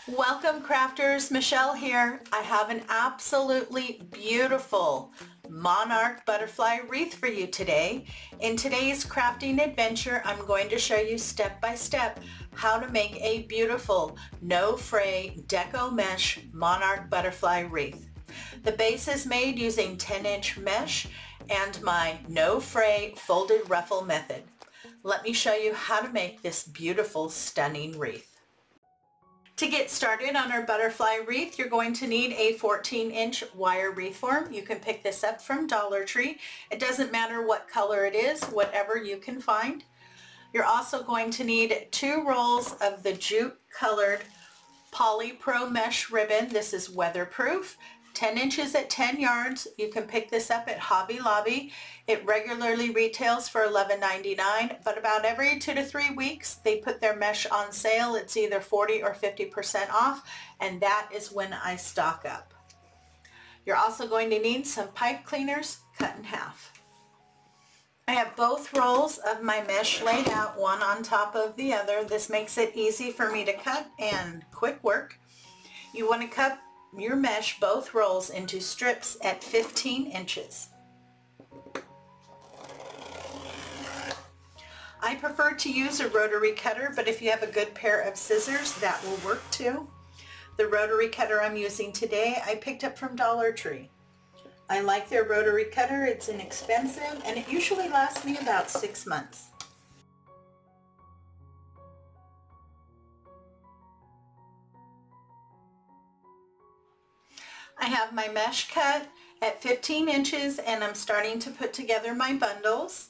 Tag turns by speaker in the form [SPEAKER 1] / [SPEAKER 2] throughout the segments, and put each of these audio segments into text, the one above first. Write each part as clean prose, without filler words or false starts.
[SPEAKER 1] Welcome crafters, Michelle here. I have an absolutely beautiful Monarch Butterfly Wreath for you today. In today's crafting adventure, I'm going to show you step by step how to make a beautiful no fray Deco mesh Monarch Butterfly Wreath. The base is made using 10-inch mesh and my no fray folded ruffle method. Let me show you how to make this beautiful, stunning wreath. To get started on our butterfly wreath, you're going to need a 14-inch wire wreath form. You can pick this up from Dollar Tree. It doesn't matter what color it is, whatever you can find. You're also going to need 2 rolls of the jute colored Poly Pro mesh ribbon. This is weatherproof. 10 inches at 10 yards. You can pick this up at Hobby Lobby. It regularly retails for $11.99, but about every 2 to 3 weeks they put their mesh on sale. It's either 40 or 50% off, and that is when I stock up. You're also going to need some pipe cleaners cut in half. I have both rolls of my mesh laid out, one on top of the other. This makes it easy for me to cut and quick work. You want to cut your mesh, both rolls, into strips at 15 inches. I prefer to use a rotary cutter, but if you have a good pair of scissors, that will work too. The rotary cutter I'm using today, I picked up from Dollar Tree. I like their rotary cutter. It's inexpensive and it usually lasts me about 6 months. I have my mesh cut at 15 inches and I'm starting to put together my bundles.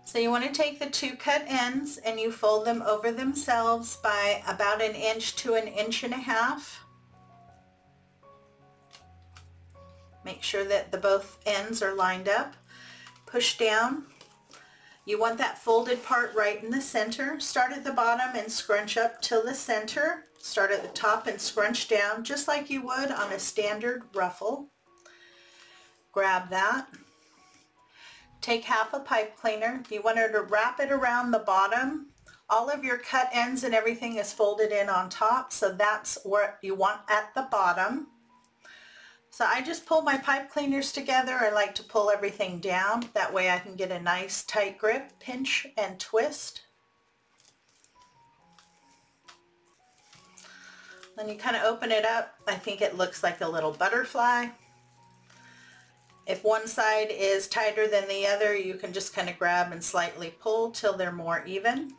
[SPEAKER 1] So you want to take the 2 cut ends and you fold them over themselves by about 1 inch to 1.5 inches. Make sure that the both ends are lined up. Push down. You want that folded part right in the center. Start at the bottom and scrunch up till the center. Start at the top and scrunch down just like you would on a standard ruffle. Grab that. Take half a pipe cleaner. You want to wrap it around the bottom. All of your cut ends and everything is folded in on top, so that's what you want at the bottom. So I just pull my pipe cleaners together. I like to pull everything down. That way I can get a nice tight grip, pinch and twist. Then you kind of open it up. I think it looks like a little butterfly. If one side is tighter than the other, you can just kind of grab and slightly pull till they're more even.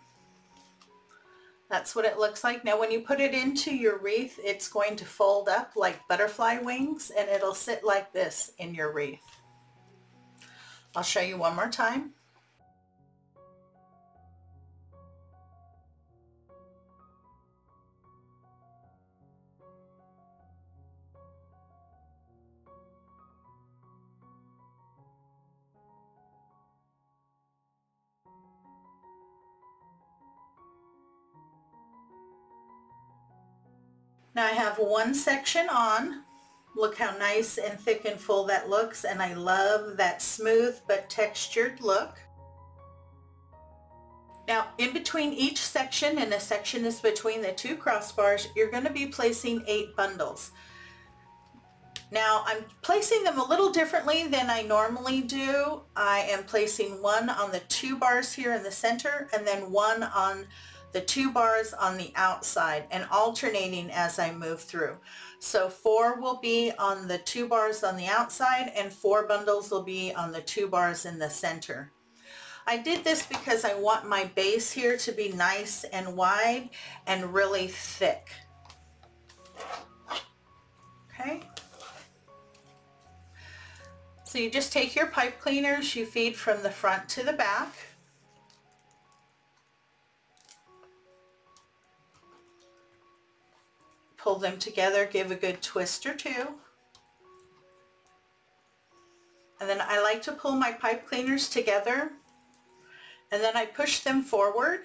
[SPEAKER 1] That's what it looks like. Now when you put it into your wreath, it's going to fold up like butterfly wings and it'll sit like this in your wreath. I'll show you one more time. Now I have one section on. Look how nice and thick and full that looks, and I love that smooth but textured look. Now in between each section, and a section is between the 2 crossbars, you're going to be placing 8 bundles. Now I'm placing them a little differently than I normally do. I am placing one on the 2 bars here in the center and then one on the 2 bars on the outside, and alternating as I move through. So 4 will be on the 2 bars on the outside and 4 bundles will be on the 2 bars in the center. I did this because I want my base here to be nice and wide and really thick. Okay. So you just take your pipe cleaners, you feed from the front to the back. Pull them together, give a good twist or 2. And then I like to pull my pipe cleaners together and then I push them forward.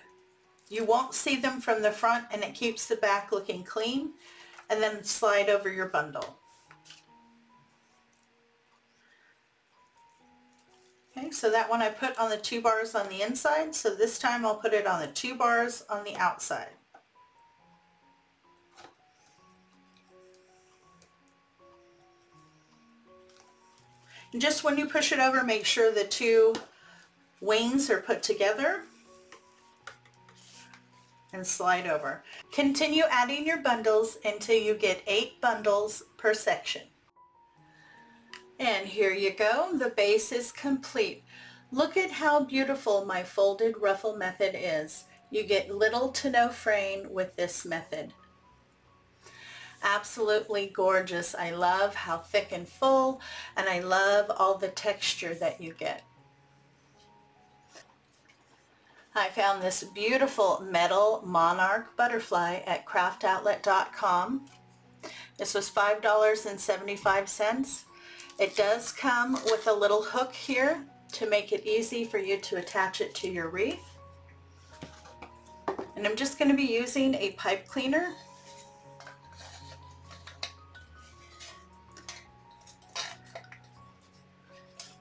[SPEAKER 1] You won't see them from the front and it keeps the back looking clean, and then slide over your bundle. Okay, so that one I put on the 2 bars on the inside, so this time I'll put it on the 2 bars on the outside. And just when you push it over, make sure the two wings are put together and slide over. Continue adding your bundles until you get 8 bundles per section. And here you go, the base is complete. Look at how beautiful my folded ruffle method is. You get little to no fraying with this method. Absolutely gorgeous. I love how thick and full, and I love all the texture that you get. I found this beautiful metal Monarch Butterfly at craftoutlet.com. This was $5.75. It does come with a little hook here to make it easy for you to attach it to your wreath. And I'm just going to be using a pipe cleaner.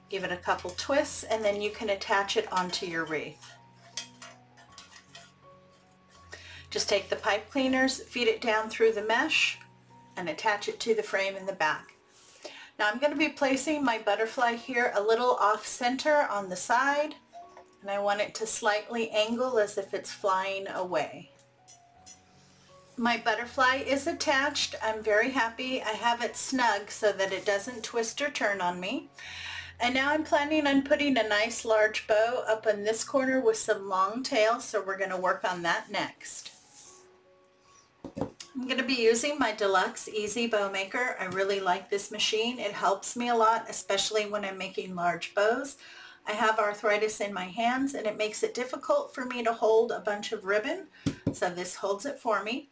[SPEAKER 1] Give it a couple twists and then you can attach it onto your wreath. Just take the pipe cleaners, feed it down through the mesh, and attach it to the frame in the back. Now I'm going to be placing my butterfly here a little off center on the side, and I want it to slightly angle as if it's flying away. My butterfly is attached. I'm very happy. I have it snug so that it doesn't twist or turn on me. And now I'm planning on putting a nice large bow up in this corner with some long tail, so we're going to work on that next. I'm going to be using my Deluxe Easy Bow Maker. I really like this machine. It helps me a lot, especially when I'm making large bows. I have arthritis in my hands and it makes it difficult for me to hold a bunch of ribbon, so this holds it for me.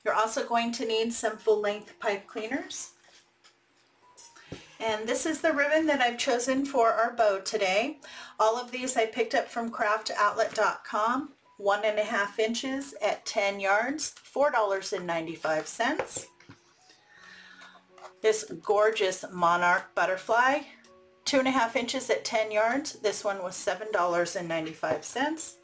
[SPEAKER 1] You're also going to need some full-length pipe cleaners. And this is the ribbon that I've chosen for our bow today. All of these I picked up from craftoutlet.com. 1.5 inches at 10 yards, $4.95. This gorgeous Monarch Butterfly, 2.5 inches at 10 yards. This one was $7.95.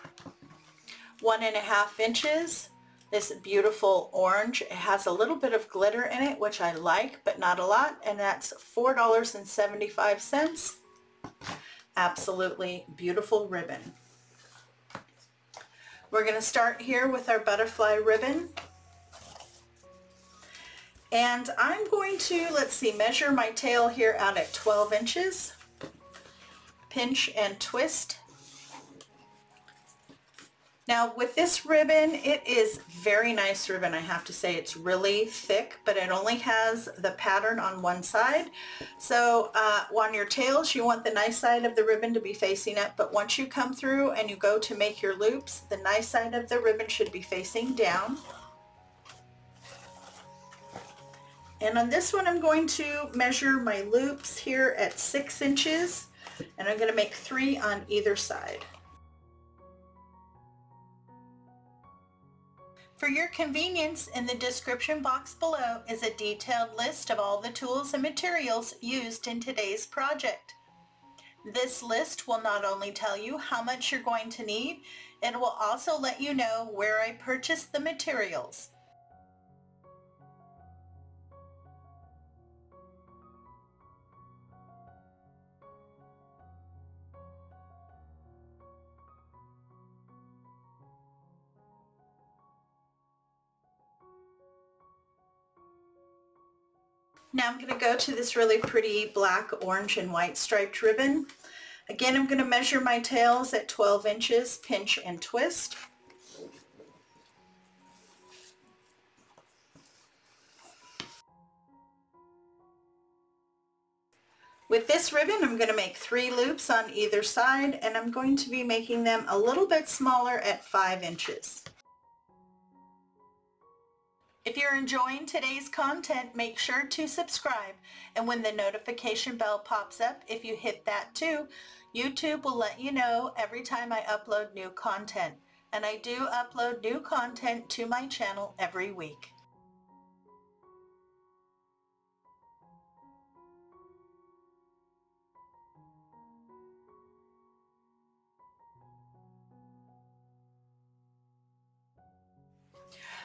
[SPEAKER 1] 1.5 inches. This beautiful orange. It has a little bit of glitter in it, which I like, but not a lot, and that's $4.75. Absolutely beautiful ribbon. We're going to start here with our butterfly ribbon. And I'm going to, let's see, measure my tail here out at 12 inches. Pinch and twist. Now with this ribbon, it is very nice ribbon, I have to say. It's really thick, but it only has the pattern on one side. So on your tails, you want the nice side of the ribbon to be facing up, but once you come through and you go to make your loops, the nice side of the ribbon should be facing down. And on this one, I'm going to measure my loops here at 6 inches, and I'm going to make 3 on either side. For your convenience, in the description box below is a detailed list of all the tools and materials used in today's project. This list will not only tell you how much you're going to need, it will also let you know where I purchased the materials. Now I'm going to go to this really pretty black, orange, and white striped ribbon. Again, I'm going to measure my tails at 12 inches, pinch and twist. With this ribbon, I'm going to make 3 loops on either side, and I'm going to be making them a little bit smaller at 5 inches. If you're enjoying today's content, make sure to subscribe, and when the notification bell pops up, if you hit that too, YouTube will let you know every time I upload new content. And I do upload new content to my channel every week.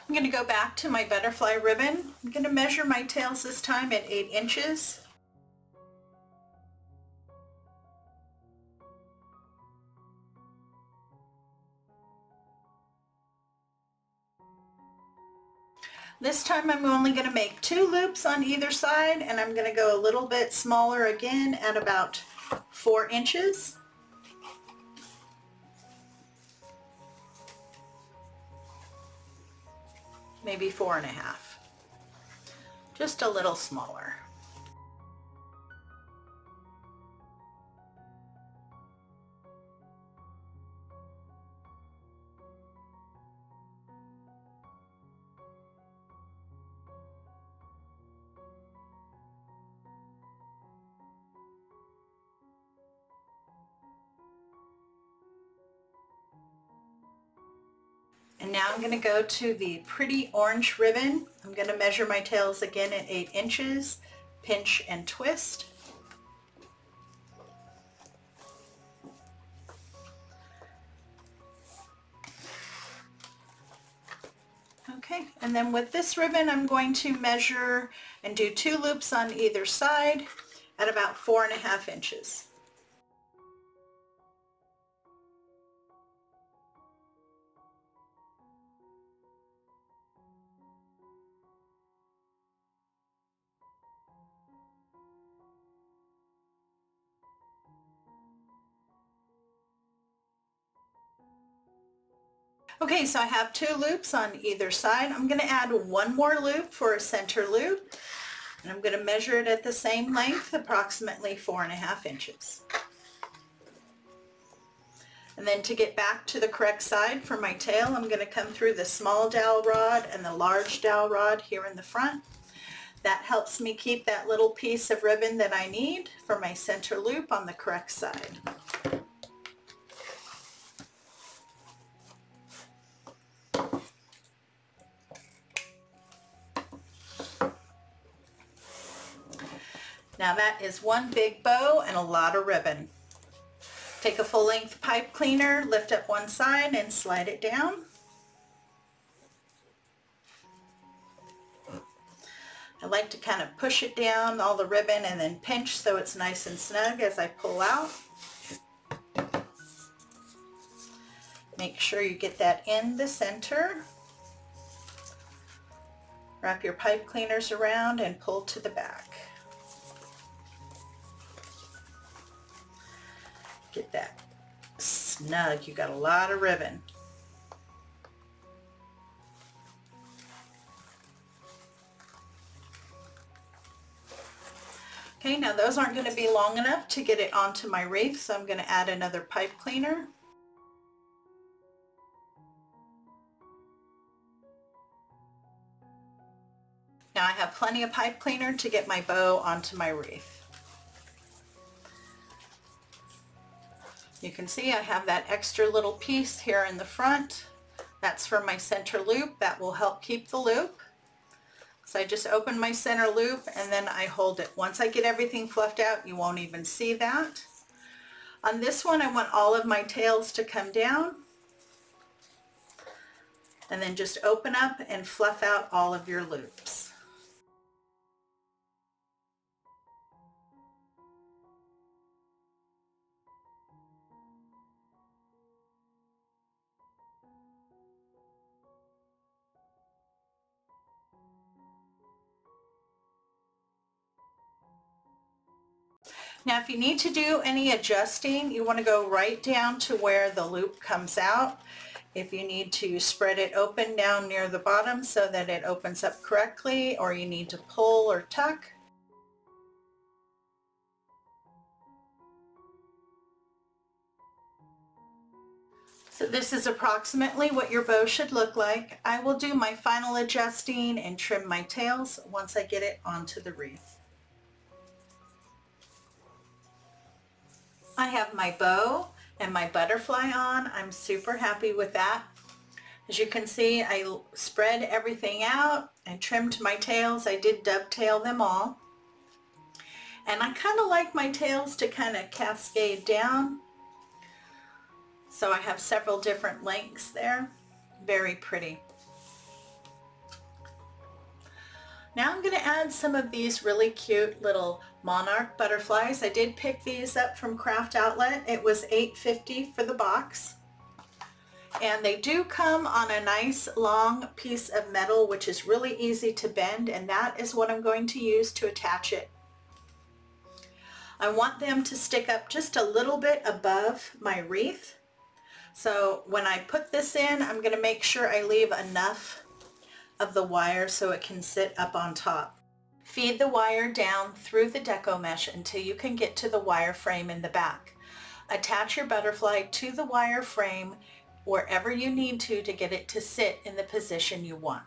[SPEAKER 1] I'm going to go back to my butterfly ribbon. I'm going to measure my tails this time at 8 inches. This time I'm only going to make 2 loops on either side, and I'm going to go a little bit smaller again at about 4 inches. Maybe 4.5. Just a little smaller. And now I'm going to go to the pretty orange ribbon. I'm going to measure my tails again at 8 inches, pinch and twist. Okay, and then with this ribbon I'm going to measure and do 2 loops on either side at about 4.5 inches. Okay, so I have 2 loops on either side. I'm going to add 1 more loop for a center loop, and I'm going to measure it at the same length, approximately 4.5 inches. And then to get back to the correct side for my tail, I'm going to come through the small dowel rod and the large dowel rod here in the front. That helps me keep that little piece of ribbon that I need for my center loop on the correct side. Now that is one big bow and a lot of ribbon. Take a full length pipe cleaner, lift up one side and slide it down. I like to kind of push it down, all the ribbon, and then pinch so it's nice and snug as I pull out. Make sure you get that in the center. Wrap your pipe cleaners around and pull to the back. Get that snug. You got a lot of ribbon. Okay, now those aren't going to be long enough to get it onto my wreath, so I'm going to add another pipe cleaner. Now I have plenty of pipe cleaner to get my bow onto my wreath. You can see I have that extra little piece here in the front. That's for my center loop. That will help keep the loop. So I just open my center loop and then I hold it. Once I get everything fluffed out, you won't even see that. On this one, I want all of my tails to come down. And then just open up and fluff out all of your loops. Now if you need to do any adjusting, you want to go right down to where the loop comes out. If you need to spread it open down near the bottom so that it opens up correctly, or you need to pull or tuck. So this is approximately what your bow should look like. I will do my final adjusting and trim my tails once I get it onto the wreath. I have my bow and my butterfly on. I'm super happy with that. As you can see, I spread everything out and trimmed my tails. I did dovetail them all. And I kind of like my tails to kind of cascade down. So I have several different lengths there. Very pretty. Now I'm going to add some of these really cute little Monarch butterflies. I did pick these up from Craft Outlet. It was $8.50 for the box. And they do come on a nice long piece of metal, which is really easy to bend, and that is what I'm going to use to attach it. I want them to stick up just a little bit above my wreath. So when I put this in, I'm going to make sure I leave enough of the wire so it can sit up on top. Feed the wire down through the deco mesh until you can get to the wire frame in the back. Attach your butterfly to the wire frame wherever you need to get it to sit in the position you want.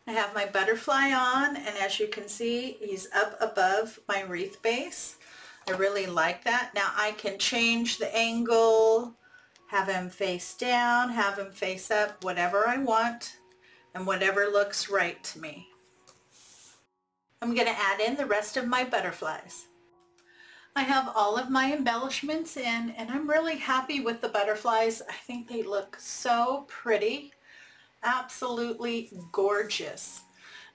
[SPEAKER 1] I have my butterfly on, and as you can see, he's up above my wreath base. I really like that. Now I can change the angle, have him face down, have him face up, whatever I want and whatever looks right to me. I'm going to add in the rest of my butterflies. I have all of my embellishments in, and I'm really happy with the butterflies. I think they look so pretty. Absolutely gorgeous.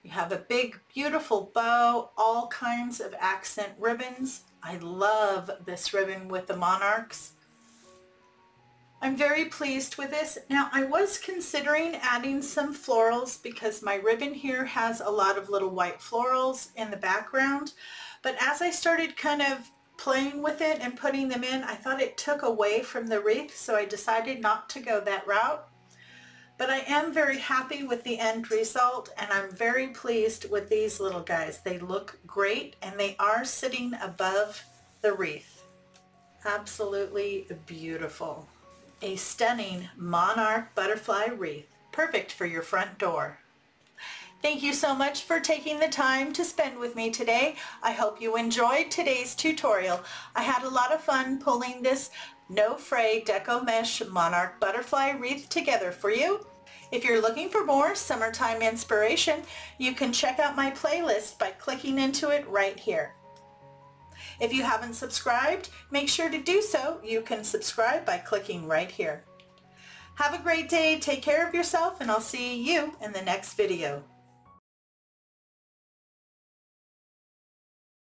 [SPEAKER 1] You have a big, beautiful bow, all kinds of accent ribbons. I love this ribbon with the monarchs. I'm very pleased with this. Now, I was considering adding some florals because my ribbon here has a lot of little white florals in the background. But as I started kind of playing with it and putting them in, I thought it took away from the wreath, so I decided not to go that route. But I am very happy with the end result, and I'm very pleased with these little guys. They look great, and they are sitting above the wreath. Absolutely beautiful. A stunning Monarch Butterfly Wreath, perfect for your front door. Thank you so much for taking the time to spend with me today. I hope you enjoyed today's tutorial. I had a lot of fun pulling this No Fray Deco Mesh Monarch Butterfly Wreath together for you. If you're looking for more summertime inspiration, you can check out my playlist by clicking into it right here. If you haven't subscribed, make sure to do so. You can subscribe by clicking right here. Have a great day, take care of yourself, and I'll see you in the next video.